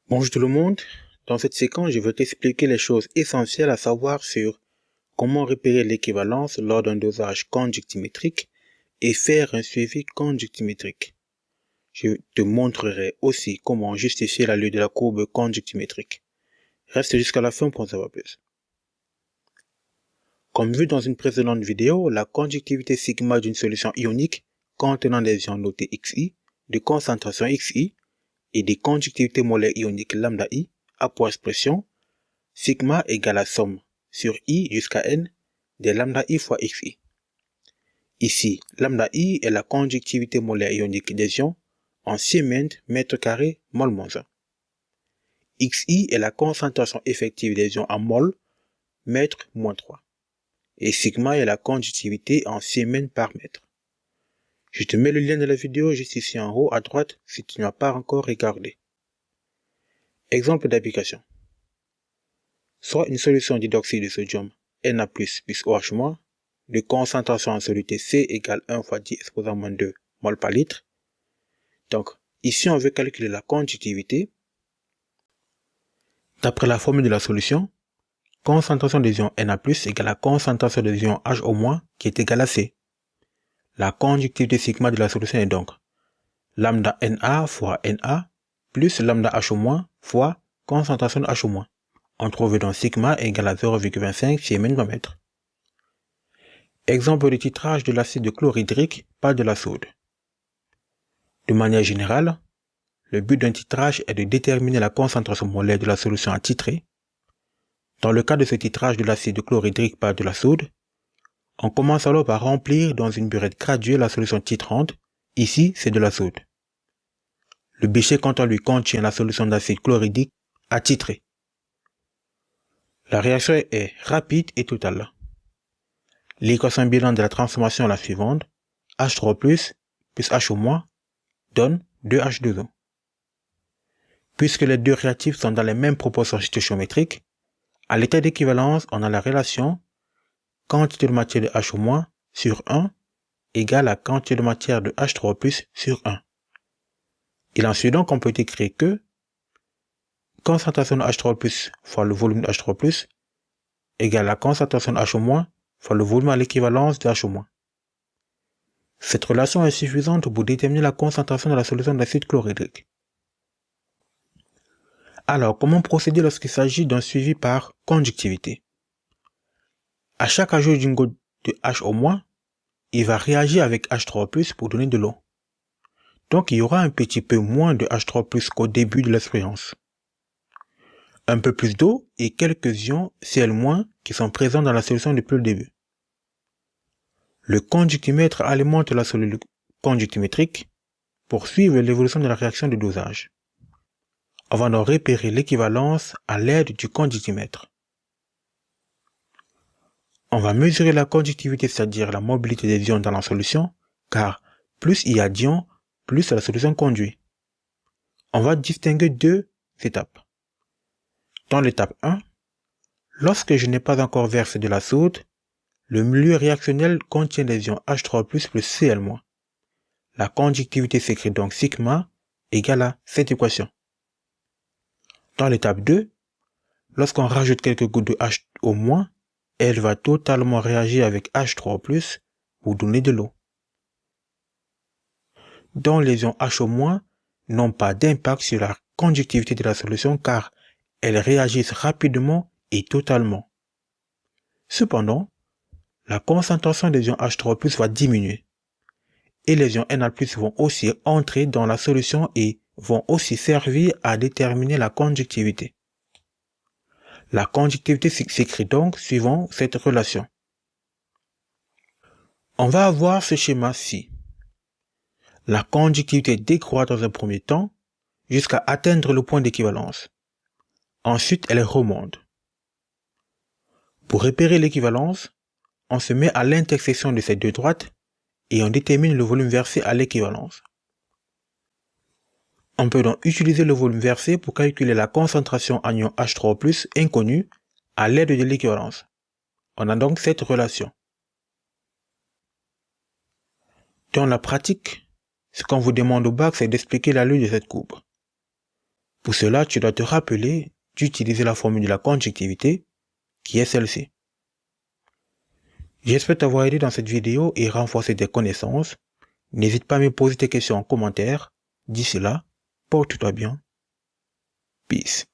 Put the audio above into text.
Bonjour tout le monde, dans cette séquence je vais t'expliquer les choses essentielles à savoir sur comment repérer l'équivalence lors d'un dosage conductimétrique et faire un suivi conductimétrique. Je te montrerai aussi comment justifier la lue de la courbe conductimétrique. Reste jusqu'à la fin pour en savoir plus. Comme vu dans une précédente vidéo, la conductivité sigma d'une solution ionique contenant des ions notés Xi, de concentration Xi, et des conductivités molaires ioniques lambda I a pour expression sigma égale la somme sur I jusqu'à n des lambda I fois Xi. Ici, lambda I est la conductivité molaire ionique des ions en Siemens mètre carré mol moins 1. Xi est la concentration effective des ions en mol mètre moins 3. Et sigma est la conductivité en Siemens par mètre. Je te mets le lien de la vidéo juste ici en haut à droite si tu n'as pas encore regardé. Exemple d'application. Soit une solution d'hydroxyde de sodium Na+, plus OH-, de concentration en soluté C égale 1 fois 10 exposant moins 2 mol par litre. Donc, ici on veut calculer la conductivité. D'après la formule de la solution, concentration des ions Na+, égale la concentration des ions HO- qui est égale à C. La conductivité sigma de la solution est donc lambda Na fois Na plus lambda HO- fois concentration de HO-. On trouve donc sigma égale à 0,25 Siemens par mètre. Exemple de titrage de l'acide chlorhydrique par de la soude. De manière générale, le but d'un titrage est de déterminer la concentration molaire de la solution à titrer. Dans le cas de ce titrage de l'acide chlorhydrique par de la soude, on commence alors par remplir dans une burette graduée la solution titrante. Ici, c'est de la soude. Le bécher quant à lui contient la solution d'acide chlorhydrique à titrer. La réaction est rapide et totale. L'équation bilan de la transformation est la suivante. H3 plus HO- donne 2H2O. Puisque les deux réactifs sont dans les mêmes proportions stéchiométriques, à l'état d'équivalence, on a la relation quantité de matière de HO- sur 1 égale à quantité de matière de H3+ sur 1. Il en suit donc qu'on peut écrire que concentration de H3+ fois le volume de H3+ égale à concentration de HO- fois le volume à l'équivalence de HO-. Cette relation est suffisante pour déterminer la concentration de la solution d'acide chlorhydrique. Alors, comment procéder lorsqu'il s'agit d'un suivi par conductivité? À chaque ajout d'une goutte de HO-, il va réagir avec H3+ pour donner de l'eau. Donc, il y aura un petit peu moins de H3+ qu'au début de l'expérience. Un peu plus d'eau et quelques ions Cl- qui sont présents dans la solution depuis le début. Le conductimètre alimente la cellule conductimétrique pour suivre l'évolution de la réaction de dosage. On va donc repérer l'équivalence à l'aide du conductimètre. On va mesurer la conductivité, c'est-à-dire la mobilité des ions dans la solution, car plus il y a d'ions, plus la solution conduit. On va distinguer deux étapes. Dans l'étape 1, lorsque je n'ai pas encore versé de la soude, le milieu réactionnel contient des ions H3+ plus Cl-. La conductivité s'écrit donc sigma égale à cette équation. Dans l'étape 2, lorsqu'on rajoute quelques gouttes de HO-, elle va totalement réagir avec H3+ pour donner de l'eau. Donc les ions HO- n'ont pas d'impact sur la conductivité de la solution car elles réagissent rapidement et totalement. Cependant, la concentration des ions H3+ va diminuer et les ions Na+ vont aussi entrer dans la solution et vont aussi servir à déterminer la conductivité. La conductivité s'écrit donc suivant cette relation. On va avoir ce schéma-ci. La conductivité décroît dans un premier temps jusqu'à atteindre le point d'équivalence. Ensuite, elle remonte. Pour repérer l'équivalence, on se met à l'intersection de ces deux droites et on détermine le volume versé à l'équivalence. On peut donc utiliser le volume versé pour calculer la concentration en ion H3+ inconnue à l'aide de l'équivalence. On a donc cette relation. Dans la pratique, ce qu'on vous demande au bac, c'est d'expliquer la lue de cette courbe. Pour cela, tu dois te rappeler d'utiliser la formule de la conjectivité, qui est celle-ci. J'espère t'avoir aidé dans cette vidéo et renforcer tes connaissances. N'hésite pas à me poser tes questions en commentaire. D'ici là, porte-toi bien. Peace.